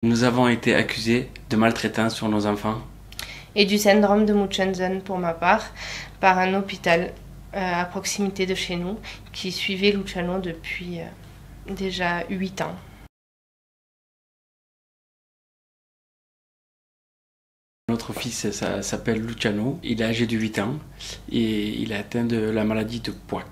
Nous avons été accusés de maltraitance sur nos enfants. Et du syndrome de Munchausen pour ma part, par un hôpital à proximité de chez nous qui suivait Luciano depuis déjà 8 ans. Notre fils s'appelle Luciano, il est âgé de 8 ans et il est atteint de la maladie de Poix.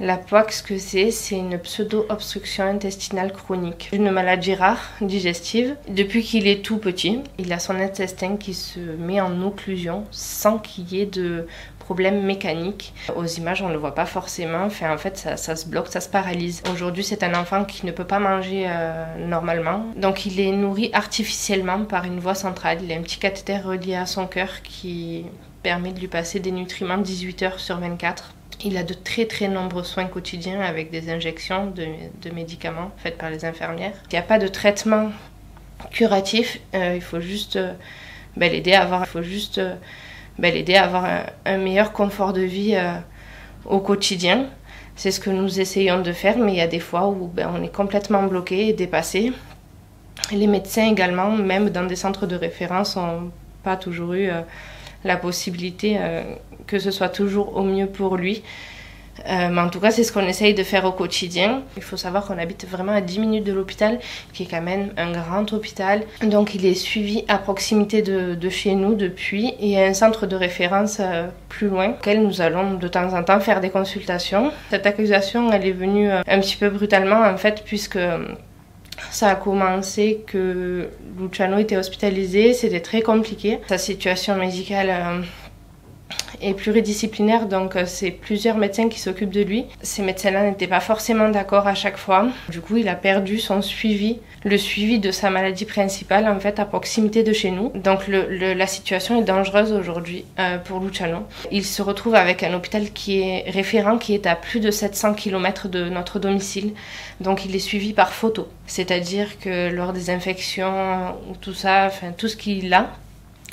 La POC, ce que c'est une pseudo-obstruction intestinale chronique, une maladie rare, digestive. Depuis qu'il est tout petit, il a son intestin qui se met en occlusion sans qu'il y ait de problème mécanique. Aux images, on ne le voit pas forcément, en fait ça se bloque, ça se paralyse. Aujourd'hui, c'est un enfant qui ne peut pas manger normalement, donc il est nourri artificiellement par une voie centrale. Il a un petit cathéter relié à son cœur qui permet de lui passer des nutriments 18 heures sur 24. Il a de très nombreux soins quotidiens avec des injections de médicaments faites par les infirmières. Il n'y a pas de traitement curatif, il faut juste l'aider à avoir un meilleur confort de vie au quotidien. C'est ce que nous essayons de faire, mais il y a des fois où on est complètement bloqué et dépassé. Les médecins également, même dans des centres de référence, n'ont pas toujours eu la possibilité que ce soit toujours au mieux pour lui. Mais en tout cas, c'est ce qu'on essaye de faire au quotidien. Il faut savoir qu'on habite vraiment à 10 minutes de l'hôpital, qui est quand même un grand hôpital. Donc il est suivi à proximité de chez nous depuis. Et il y a un centre de référence plus loin, auquel nous allons de temps en temps faire des consultations. Cette accusation, elle est venue un petit peu brutalement en fait, puisque ça a commencé que Luciano était hospitalisé, c'était très compliqué. Sa situation médicale est pluridisciplinaire, donc c'est plusieurs médecins qui s'occupent de lui. Ces médecins-là n'étaient pas forcément d'accord à chaque fois. Du coup, il a perdu son suivi, le suivi de sa maladie principale, en fait, à proximité de chez nous. Donc la situation est dangereuse aujourd'hui pour Luciano. Il se retrouve avec un hôpital qui est référent, qui est à plus de 700 km de notre domicile. Donc il est suivi par photo. C'est-à-dire que lors des infections ou tout ça, tout ce qu'il a,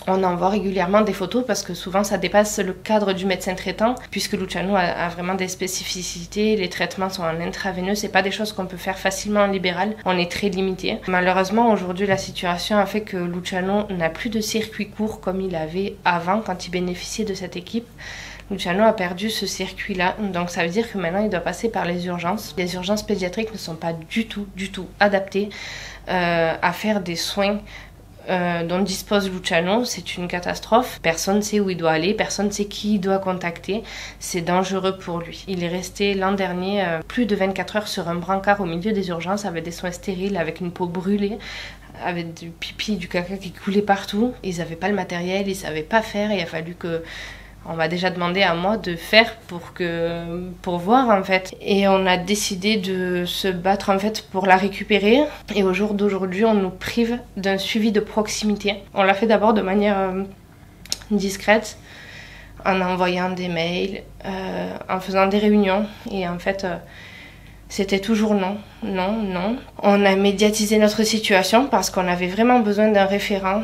on envoie régulièrement des photos parce que souvent ça dépasse le cadre du médecin traitant, puisque Luciano a vraiment des spécificités, les traitements sont en intraveineux, c'est pas des choses qu'on peut faire facilement en libéral, on est très limité. Malheureusement aujourd'hui la situation a fait que Luciano n'a plus de circuit court comme il avait avant quand il bénéficiait de cette équipe. Luciano a perdu ce circuit-là, donc ça veut dire que maintenant il doit passer par les urgences. Les urgences pédiatriques ne sont pas du tout adaptées à faire des soins dont dispose Luciano. C'est une catastrophe. Personne ne sait où il doit aller, personne ne sait qui il doit contacter. C'est dangereux pour lui. Il est resté l'an dernier plus de 24 heures sur un brancard au milieu des urgences avec des soins stériles, avec une peau brûlée, avec du pipi, du caca qui coulait partout. Ils n'avaient pas le matériel, ils ne savaient pas faire. Il a fallu que... On m'a déjà demandé à moi de faire pour voir en fait. Et on a décidé de se battre en fait pour la récupérer. Et au jour d'aujourd'hui, on nous prive d'un suivi de proximité. On l'a fait d'abord de manière discrète, en envoyant des mails, en faisant des réunions. Et en fait, c'était toujours non. On a médiatisé notre situation parce qu'on avait vraiment besoin d'un référent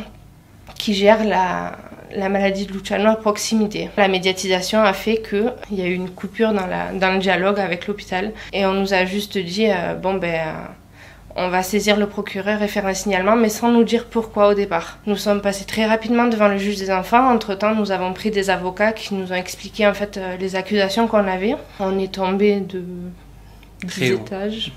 qui gère la maladie de Luciano à proximité. La médiatisation a fait qu'il y a eu une coupure dans le dialogue avec l'hôpital et on nous a juste dit on va saisir le procureur et faire un signalement, mais sans nous dire pourquoi au départ. Nous sommes passés très rapidement devant le juge des enfants. Entre-temps, nous avons pris des avocats qui nous ont expliqué en fait les accusations qu'on avait. On est tombé de 10 étages.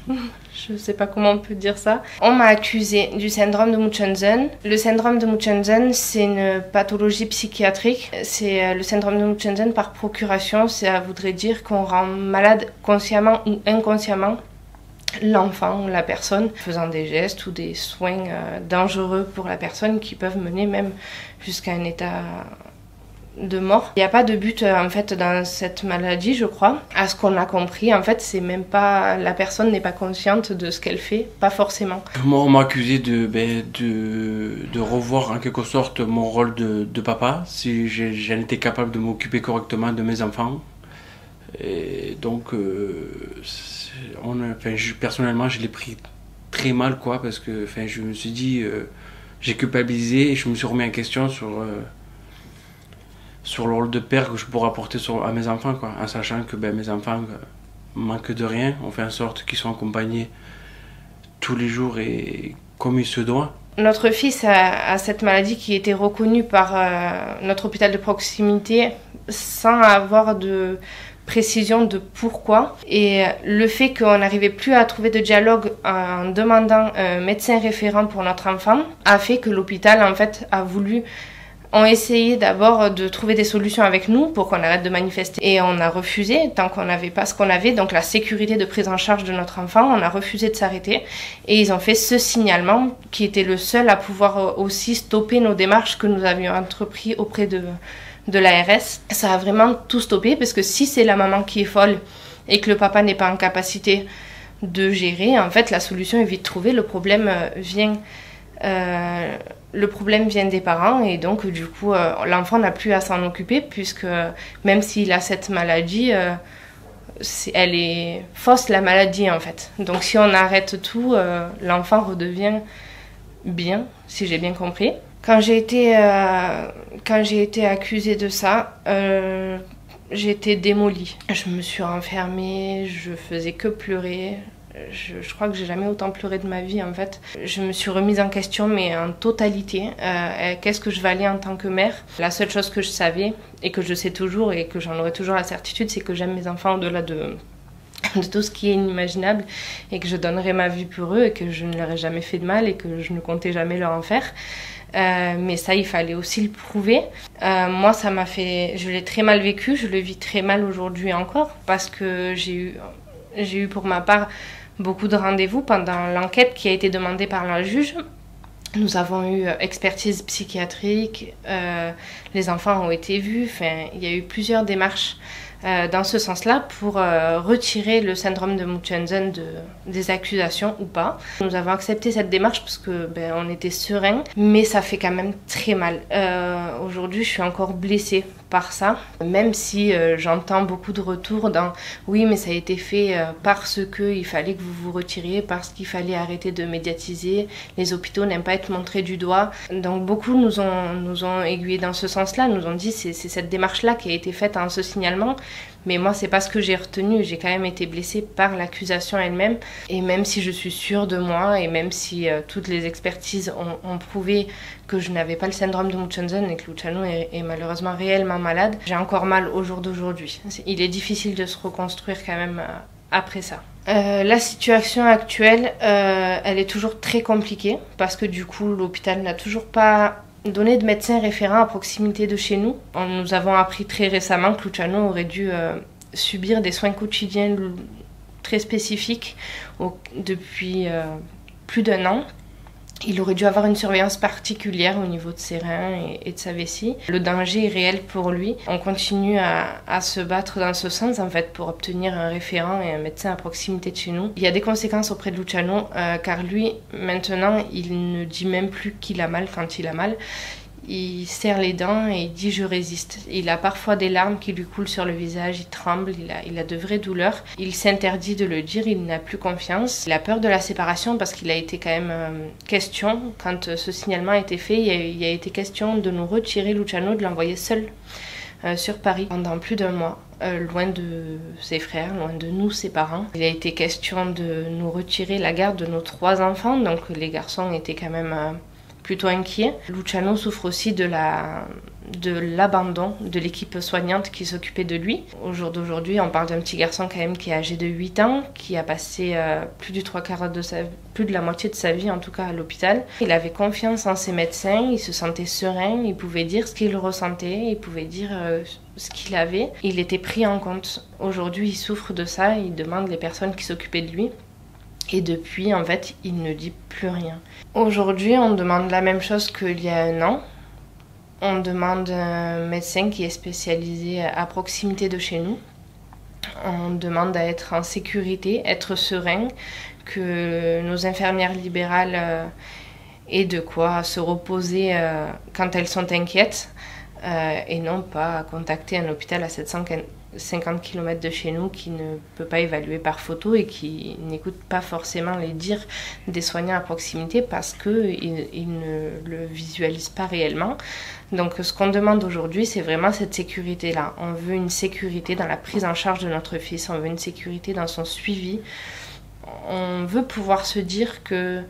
Je sais pas comment on peut dire ça. On m'a accusé du syndrome de Munchausen. Le syndrome de Munchausen, c'est une pathologie psychiatrique. C'est le syndrome de Munchausen par procuration. Ça voudrait dire qu'on rend malade consciemment ou inconsciemment l'enfant ou la personne, faisant des gestes ou des soins dangereux pour la personne qui peuvent mener même jusqu'à un état de mort. Il n'y a pas de but en fait dans cette maladie, je crois. À ce qu'on a compris, en fait, c'est même pas, la personne n'est pas consciente de ce qu'elle fait, pas forcément. Moi, on m'a accusé de revoir en quelque sorte mon rôle de papa, si j'en étais capable de m'occuper correctement de mes enfants. Et donc, personnellement, je l'ai pris très mal, quoi, parce que je me suis dit, j'ai culpabilisé et je me suis remis en question sur le rôle de père que je pourrais apporter à mes enfants, quoi, en sachant que mes enfants manquent de rien. On fait en sorte qu'ils soient accompagnés tous les jours et comme il se doit. Notre fils a cette maladie qui était reconnue par notre hôpital de proximité sans avoir de précision de pourquoi. Et le fait qu'on n'arrivait plus à trouver de dialogue en demandant un médecin référent pour notre enfant a fait que l'hôpital en fait ont essayé d'abord de trouver des solutions avec nous pour qu'on arrête de manifester. Et on a refusé tant qu'on n'avait pas ce qu'on avait, donc la sécurité de prise en charge de notre enfant, on a refusé de s'arrêter. Et ils ont fait ce signalement qui était le seul à pouvoir aussi stopper nos démarches que nous avions entreprises auprès de l'ARS. Ça a vraiment tout stoppé parce que si c'est la maman qui est folle et que le papa n'est pas en capacité de gérer, en fait la solution est vite trouvée, le problème vient des parents et donc du coup l'enfant n'a plus à s'en occuper puisque même s'il a cette maladie, elle est fausse la maladie en fait. Donc si on arrête tout, l'enfant redevient bien, si j'ai bien compris. Quand j'ai été accusée de ça, j'ai été démolie. Je me suis renfermée, je faisais que pleurer. Je crois que j'ai jamais autant pleuré de ma vie en fait. Je me suis remise en question mais en totalité. Qu'est-ce que je valais en tant que mère? La seule chose que je savais et que je sais toujours et que j'en aurai toujours la certitude, c'est que j'aime mes enfants au-delà de tout ce qui est inimaginable et que je donnerai ma vie pour eux et que je ne leur ai jamais fait de mal et que je ne comptais jamais leur en faire. Mais ça, il fallait aussi le prouver. Moi, je l'ai très mal vécu, je le vis très mal aujourd'hui encore parce que j'ai eu pour ma part beaucoup de rendez-vous pendant l'enquête qui a été demandée par la juge. Nous avons eu expertise psychiatrique, les enfants ont été vus, enfin, il y a eu plusieurs démarches dans ce sens-là pour retirer le syndrome de Munchausen des accusations ou pas. Nous avons accepté cette démarche parce que on était serein, mais ça fait quand même très mal. Aujourd'hui, je suis encore blessée par ça, même si j'entends beaucoup de retours dans oui, mais ça a été fait parce qu'il fallait que vous vous retiriez, parce qu'il fallait arrêter de médiatiser, les hôpitaux n'aiment pas être montrés du doigt. Donc beaucoup nous ont aiguillés dans ce sens-là, nous ont dit c'est cette démarche-là qui a été faite en ce signalement. Mais moi, c'est pas ce que j'ai retenu. J'ai quand même été blessée par l'accusation elle-même. Et même si je suis sûre de moi, et même si toutes les expertises ont prouvé que je n'avais pas le syndrome de Munchausen et que Luciano est malheureusement réellement malade, j'ai encore mal au jour d'aujourd'hui. Il est difficile de se reconstruire quand même après ça. La situation actuelle, elle est toujours très compliquée parce que du coup, l'hôpital n'a toujours pas donner de médecins référents à proximité de chez nous. Nous avons appris très récemment que Luciano aurait dû subir des soins quotidiens très spécifiques depuis plus d'1 an. Il aurait dû avoir une surveillance particulière au niveau de ses reins et de sa vessie. Le danger est réel pour lui. On continue à se battre dans ce sens en fait pour obtenir un référent et un médecin à proximité de chez nous. Il y a des conséquences auprès de Luciano car lui maintenant il ne dit même plus qu'il a mal quand il a mal. Il serre les dents et il dit « je résiste ». Il a parfois des larmes qui lui coulent sur le visage, il tremble, il a de vraies douleurs. Il s'interdit de le dire, il n'a plus confiance. Il a peur de la séparation parce qu'il a été quand même question, quand ce signalement a été fait, il a été question de nous retirer Luciano, de l'envoyer seul sur Paris pendant plus d'1 mois. Loin de ses frères, loin de nous, ses parents. Il a été question de nous retirer la garde de nos 3 enfants, donc les garçons étaient quand même plutôt inquiet. Luciano souffre aussi de l'abandon de l'équipe soignante qui s'occupait de lui. Au jour d'aujourd'hui, on parle d'un petit garçon quand même qui est âgé de 8 ans, qui a passé plus de la moitié de sa vie en tout cas à l'hôpital. Il avait confiance en ses médecins, il se sentait serein, il pouvait dire ce qu'il ressentait, il pouvait dire ce qu'il avait. Il était pris en compte. Aujourd'hui, il souffre de ça, il demande les personnes qui s'occupaient de lui. Et depuis, en fait, il ne dit plus rien. Aujourd'hui, on demande la même chose qu'il y a 1 an. On demande un médecin qui est spécialisé à proximité de chez nous. On demande à être en sécurité, être serein, que nos infirmières libérales aient de quoi se reposer quand elles sont inquiètes et non pas contacter un hôpital à 750 km de chez nous qui ne peut pas évaluer par photo et qui n'écoute pas forcément les dires des soignants à proximité parce qu'ils ne le visualisent pas réellement. Donc ce qu'on demande aujourd'hui, c'est vraiment cette sécurité-là. On veut une sécurité dans la prise en charge de notre fils, on veut une sécurité dans son suivi. On veut pouvoir se dire que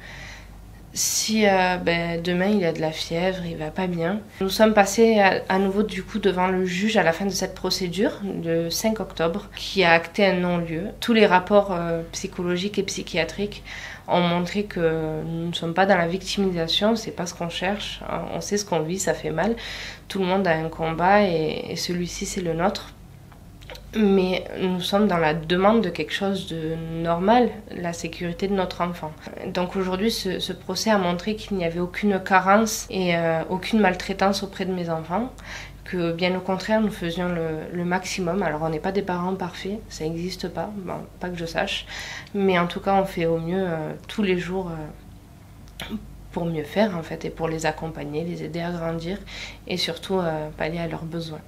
Si demain il a de la fièvre, il va pas bien. Nous sommes passés à nouveau du coup devant le juge à la fin de cette procédure, le 5 octobre, qui a acté un non-lieu. Tous les rapports psychologiques et psychiatriques ont montré que nous ne sommes pas dans la victimisation, c'est pas ce qu'on cherche, on sait ce qu'on vit, ça fait mal. Tout le monde a un combat et celui-ci c'est le nôtre. Mais nous sommes dans la demande de quelque chose de normal, la sécurité de notre enfant. Donc aujourd'hui, ce procès a montré qu'il n'y avait aucune carence et aucune maltraitance auprès de mes enfants, que bien au contraire, nous faisions le maximum. Alors on n'est pas des parents parfaits, ça n'existe pas, bon, pas que je sache, mais en tout cas on fait au mieux tous les jours pour mieux faire en fait, et pour les accompagner, les aider à grandir et surtout pallier à leurs besoins.